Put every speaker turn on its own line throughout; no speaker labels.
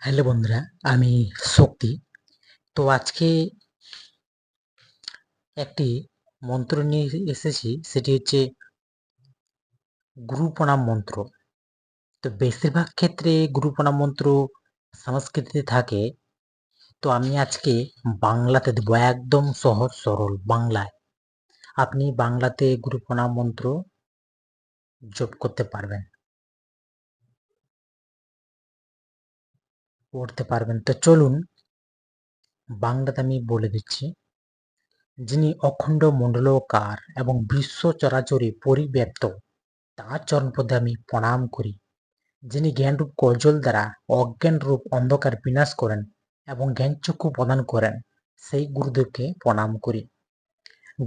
Hello বন্ধুরা, আমি শক্তি। তো আজকে একটি মন্ত্র নিয়ে এসেছি, সেটি হচ্ছে গুরু প্রণাম মন্ত্র। তো বেশিরভাগ ক্ষেত্রে গুরু প্রণাম মন্ত্র সংস্কৃতিতে থাকে। তো আমি আজকে বাংলাতে দেবো, একদম সহজ সরল বাংলায়। আপনি বাংলাতে গুরু প্রণাম মন্ত্র জপ করতে পারবেন, পড়তে পারবেন। তো চলুন বাংলাতে আমি বলে দিচ্ছি। যিনি অখণ্ড মণ্ডলকার এবং বিশ্ব চরাচরে পরিব্যাপ্ত, তাঁর চরণপদে আমি প্রণাম করি। যিনি জ্ঞানরূপ কৌশল দ্বারা অজ্ঞানরূপ অন্ধকার বিনাশ করেন এবং জ্ঞানচক্ষু প্রদান করেন, সেই গুরুদেবকে প্রণাম করি।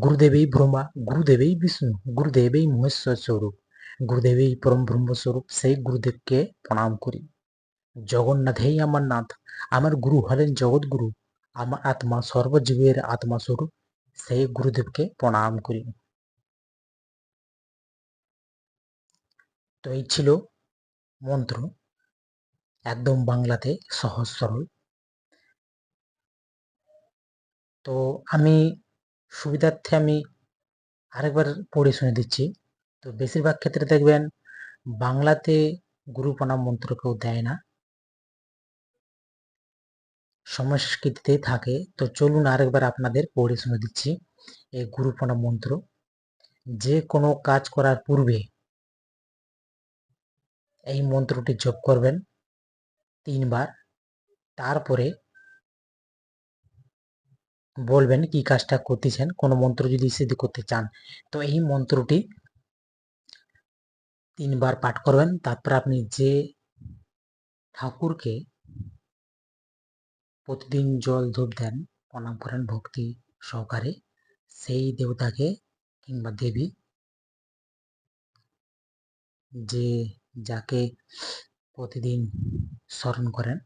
গুরুদেবই ব্রহ্মা, গুরুদেবই বিষ্ণু, গুরুদেবই মহেশ্বর স্বরূপ, গুরুদেবই পরম ব্রহ্ম স্বরূপ, সেই গুরুদেবকে প্রণাম করি। জগন্নাথেই আমার নাথ, আমার গুরু হলেন জগৎগুরু, আমার আত্মা সর্বজীবের আত্মা স্বরূপ, সেই গুরুদেবকে প্রণাম করি। তো এই ছিল মন্ত্র, একদম বাংলাতে সহজ সরল। তো আমি সুবিধার্থে আমি আরেকবার পড়ে শুনে দিচ্ছি। তো বেশিরভাগ ক্ষেত্রে দেখবেন বাংলাতে গুরু প্রণাম মন্ত্র কেউ দেয় না, সংস্কৃতিতে থাকে। তো চলুন আরেকবার আপনাদের পড়ে শুনে দিচ্ছি এই গুরু প্রণাম মন্ত্র। যে কোনো কাজ করার পূর্বে এই মন্ত্রটি জপ করবেন 3 বার। তারপরে বলবেন কি কাজটা করতেছেন, কোনো মন্ত্র যদি সিদ্ধি করতে চান তো এই মন্ত্রটি 3 বার পাঠ করবেন। তারপর আপনি যে ঠাকুরকে প্রতিদিন জল ধূপ দেন, প্রণাম করেন ভক্তি সহকারে, সেই দেবতাকে কিংবা দেবী, যে যাকে প্রতিদিন স্মরণ করেন,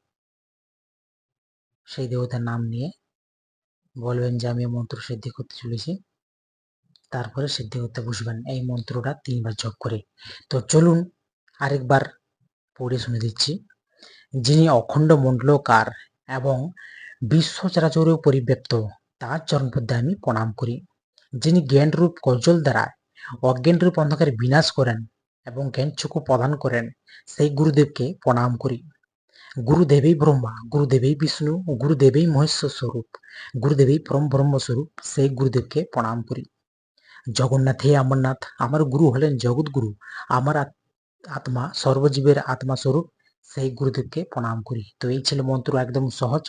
সেই দেবতার নাম নিয়ে বলবেন যে আমি মন্ত্র সিদ্ধি করতে চলেছি। তারপরে সিদ্ধি করতে বসবেন এই মন্ত্রটা 3 বার জপ করে। তো চলুন আরেকবার পড়ে শুনে দিচ্ছি। যিনি অখণ্ড মণ্ডলকার এবং বিশ্ব চরাচরে পরিব্যাপ্ত, তার চরণপদ্মে আমি প্রণাম করি। যিনি জ্ঞানরূপ কৌশল দ্বারা অজ্ঞানরূপ অন্ধকার বিনাশ করেন এবং জ্ঞানচক্ষু প্রদান করেন, সেই গুরুদেবকে প্রণাম করি। গুরুদেবই ব্রহ্মা, গুরুদেবই বিষ্ণু, গুরুদেবই মহেশ্বর স্বরূপ, গুরুদেবই পরম ব্রহ্ম স্বরূপ, সেই গুরুদেবকে প্রণাম করি। জগন্নাথে আমার নাথ, আমার গুরু হলেন জগৎগুরু, আমার আত্মা সর্বজীবের আত্মা স্বরূপ, সেই গুরুদেবকে প্রণাম করি। তো এই ছিল মন্ত্র, একদম সহজ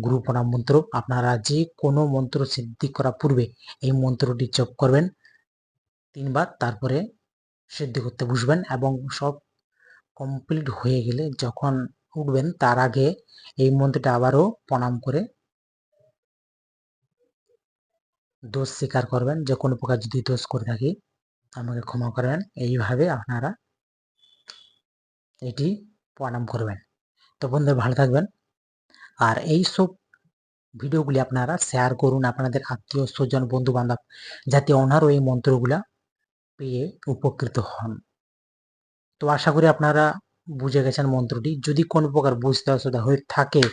গুরু প্রণাম মন্ত্র। আপনারা যে কোনো মন্ত্র সিদ্ধি করার পূর্বে এই মন্ত্রটি জপ করবেন 3 বার, তারপরে সিদ্ধি করতে বসবেন এবং সব কমপ্লিট হয়ে গেলে যখন উঠবেন তার আগে এই মন্ত্রটা আবারও প্রণাম করে দোষ স্বীকার করবেন, যে কোনো প্রকার যদি দোষ করে থাকি আমাকে ক্ষমা করবেন। এইভাবে আপনারা এটি প্রণাম করবেন। তো বন্ধু ভালো থাকবেন, আর এই সব ভিডিওগুলি আপনারা শেয়ার করুন আপনাদের আত্মীয় স্বজন বন্ধু বান্ধব, যাতে ওনারও এই মন্ত্রগুলা পেয়ে উপকৃত হন। তো আশা করি আপনারা বুঝে গেছেন মন্ত্রটি। যদি কোনো প্রকার বুঝতে অসুবিধা হয়ে থাকে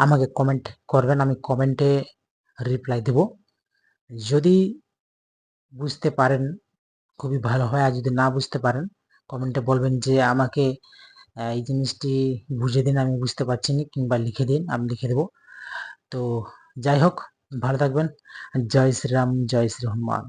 আমাকে কমেন্ট করবেন, আমি কমেন্টে রিপ্লাই দেব। যদি বুঝতে পারেন খুবই ভালো হয়, আর যদি না বুঝতে পারেন কমেন্টে বলবেন যে আমাকে এই জিনিসটি বুঝিয়ে দিন, আমি বুঝতে পারছি না, কিংবা লিখে দিন, আমি লিখে দেবো। তো যাই হোক, ভালো থাকবেন। জয় শ্রীরাম, জয় শ্রী হনুমান।